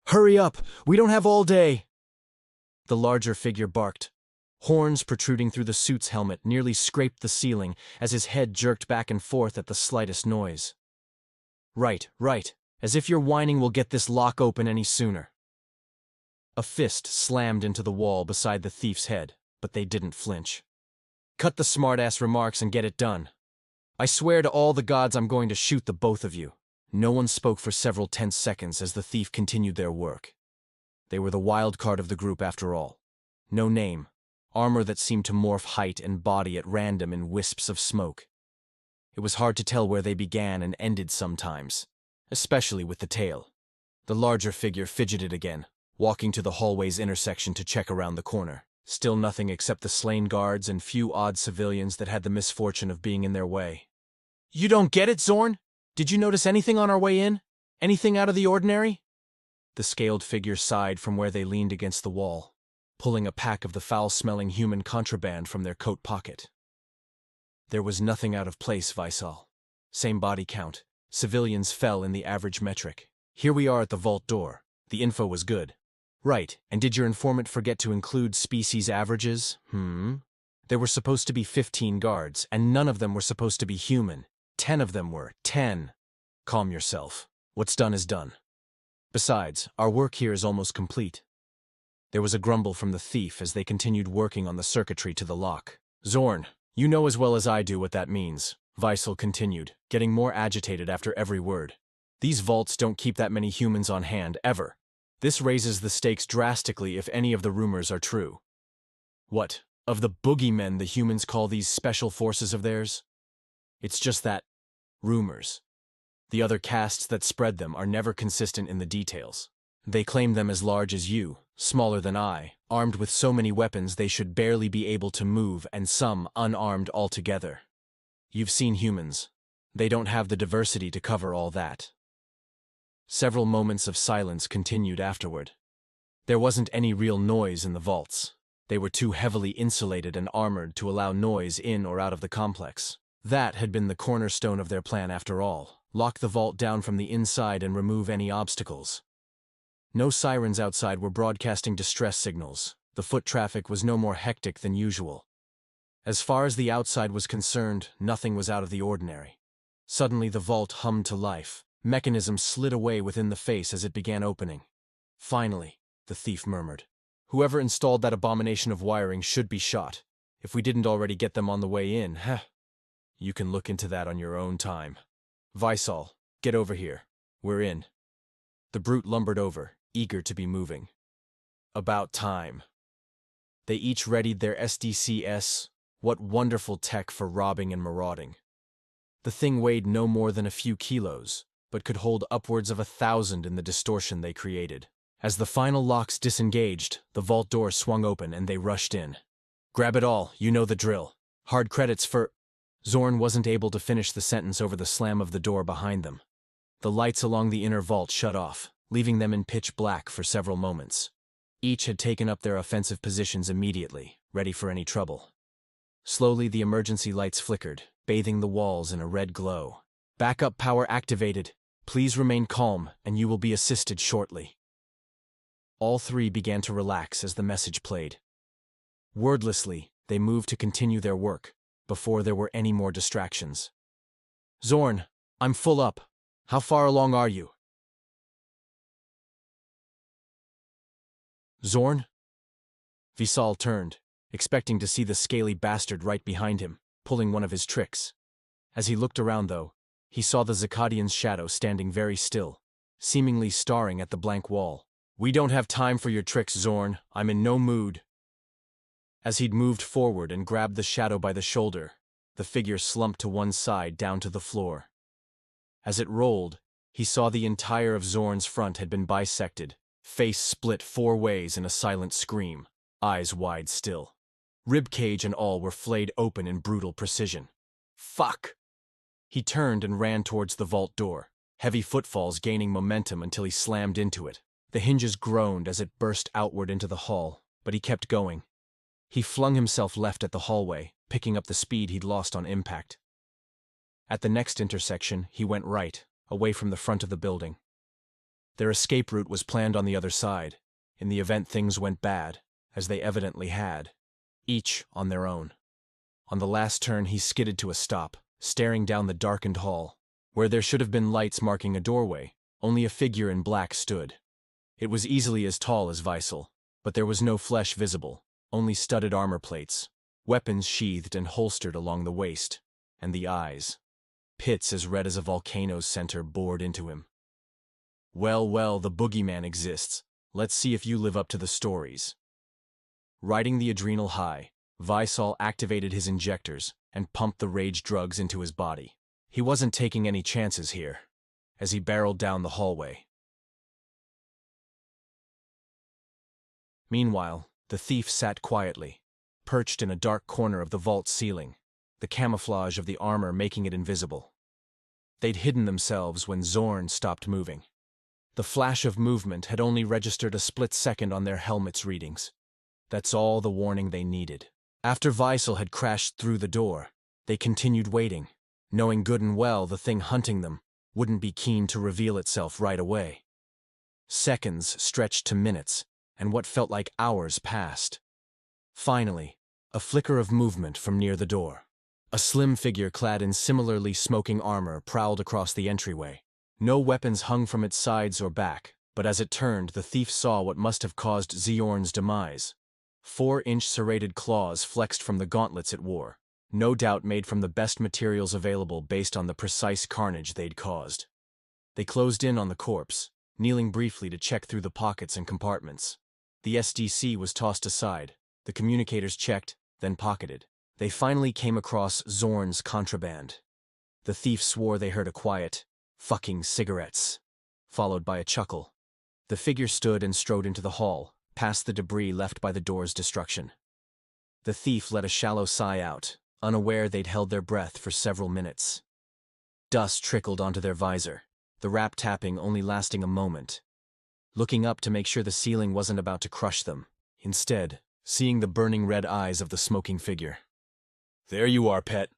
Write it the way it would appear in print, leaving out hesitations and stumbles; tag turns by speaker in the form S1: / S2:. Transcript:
S1: Hurry up! We don't have all day! The larger figure barked. Horns protruding through the suit's helmet nearly scraped the ceiling as his head jerked back and forth at the slightest noise. Right, as if your whining will get this lock open any sooner. A fist slammed into the wall beside the thief's head, but they didn't flinch. Cut the smartass remarks and get it done. I swear to all the gods I'm going to shoot the both of you. No one spoke for several tense seconds as the thief continued their work. They were the wild card of the group after all. No name, armor that seemed to morph height and body at random in wisps of smoke. It was hard to tell where they began and ended sometimes, especially with the tail. The larger figure fidgeted again, walking to the hallway's intersection to check around the corner. Still nothing except the slain guards and few odd civilians that had the misfortune of being in their way. You don't get it, Zorn? Did you notice anything on our way in? Anything out of the ordinary? The scaled figure sighed from where they leaned against the wall, pulling a pack of the foul-smelling human contraband from their coat pocket. There was nothing out of place, Visal. Same body count. Civilians fell in the average metric. Here we are at the vault door. The info was good. Right, and did your informant forget to include species averages? There were supposed to be 15 guards, and none of them were supposed to be human. 10 of them were. 10. Calm yourself. What's done is done. Besides, our work here is almost complete. There was a grumble from the thief as they continued working on the circuitry to the lock. Zorn, you know as well as I do what that means, Visal continued, getting more agitated after every word. These vaults don't keep that many humans on hand, ever. This raises the stakes drastically if any of the rumors are true. What, of the boogeymen the humans call these special forces of theirs? It's just that, rumors. The other castes that spread them are never consistent in the details. They claim them as large as you, smaller than I, armed with so many weapons they should barely be able to move, and some unarmed altogether. You've seen humans. They don't have the diversity to cover all that. Several moments of silence continued afterward. There wasn't any real noise in the vaults. They were too heavily insulated and armored to allow noise in or out of the complex. That had been the cornerstone of their plan after all. Lock the vault down from the inside and remove any obstacles. No sirens outside were broadcasting distress signals. The foot traffic was no more hectic than usual. As far as the outside was concerned, nothing was out of the ordinary. Suddenly the vault hummed to life. Mechanism slid away within the face as it began opening. Finally, the thief murmured. Whoever installed that abomination of wiring should be shot. If we didn't already get them on the way in, You can look into that on your own time. Visal, get over here. We're in. The brute lumbered over, eager to be moving. About time. They each readied their SDCS. What wonderful tech for robbing and marauding. The thing weighed no more than a few kilos, but could hold upwards of 1,000 in the distortion they created. As the final locks disengaged, the vault door swung open and they rushed in. Grab it all, you know the drill. Hard credits for… Zorn wasn't able to finish the sentence over the slam of the door behind them. The lights along the inner vault shut off, leaving them in pitch black for several moments. Each had taken up their offensive positions immediately, ready for any trouble. Slowly the emergency lights flickered, bathing the walls in a red glow. Backup power activated. Please remain calm, and you will be assisted shortly. All three began to relax as the message played. Wordlessly, they moved to continue their work, before there were any more distractions. Zorn, I'm full up. How far along are you? Zorn? Visal turned, expecting to see the scaly bastard right behind him, pulling one of his tricks. As he looked around, though, he saw the Zacadian's shadow standing very still, seemingly staring at the blank wall. We don't have time for your tricks, Zorn. I'm in no mood. As he'd moved forward and grabbed the shadow by the shoulder, the figure slumped to one side down to the floor. As it rolled, he saw the entire of Zorn's front had been bisected, face split 4 ways in a silent scream, eyes wide still. Ribcage and all were flayed open in brutal precision. Fuck! He turned and ran towards the vault door, heavy footfalls gaining momentum until he slammed into it. The hinges groaned as it burst outward into the hall, but he kept going. He flung himself left at the hallway, picking up the speed he'd lost on impact. At the next intersection, he went right, away from the front of the building. Their escape route was planned on the other side, in the event things went bad, as they evidently had, each on their own. On the last turn he skidded to a stop, staring down the darkened hall. Where there should have been lights marking a doorway, only a figure in black stood. It was easily as tall as Weissel, but there was no flesh visible, only studded armor plates, weapons sheathed and holstered along the waist, and the eyes. Pits as red as a volcano's center bored into him. Well, well, the boogeyman exists. Let's see if you live up to the stories. Riding the adrenal high, Weissel activated his injectors and pumped the rage drugs into his body. He wasn't taking any chances here, as he barreled down the hallway. Meanwhile, the thief sat quietly, perched in a dark corner of the vault ceiling, the camouflage of the armor making it invisible. They'd hidden themselves when Zorn stopped moving. The flash of movement had only registered a split second on their helmets' readings. That's all the warning they needed. After Weissel had crashed through the door, they continued waiting, knowing good and well the thing hunting them wouldn't be keen to reveal itself right away. Seconds stretched to minutes, and what felt like hours passed. Finally, a flicker of movement from near the door. A slim figure clad in similarly smoking armor prowled across the entryway. No weapons hung from its sides or back, but as it turned, the thief saw what must have caused Zorn's demise. 4-inch serrated claws flexed from the gauntlets it wore, no doubt made from the best materials available based on the precise carnage they'd caused. They closed in on the corpse, kneeling briefly to check through the pockets and compartments. The SDC was tossed aside, the communicators checked, then pocketed. They finally came across Zorn's contraband. The thief swore they heard a quiet, "Fucking cigarettes," followed by a chuckle. The figure stood and strode into the hall, past the debris left by the door's destruction. The thief let a shallow sigh out, unaware they'd held their breath for several minutes. Dust trickled onto their visor, the rap tapping only lasting a moment. Looking up to make sure the ceiling wasn't about to crush them, instead, seeing the burning red eyes of the smoking figure. "There you are, pet.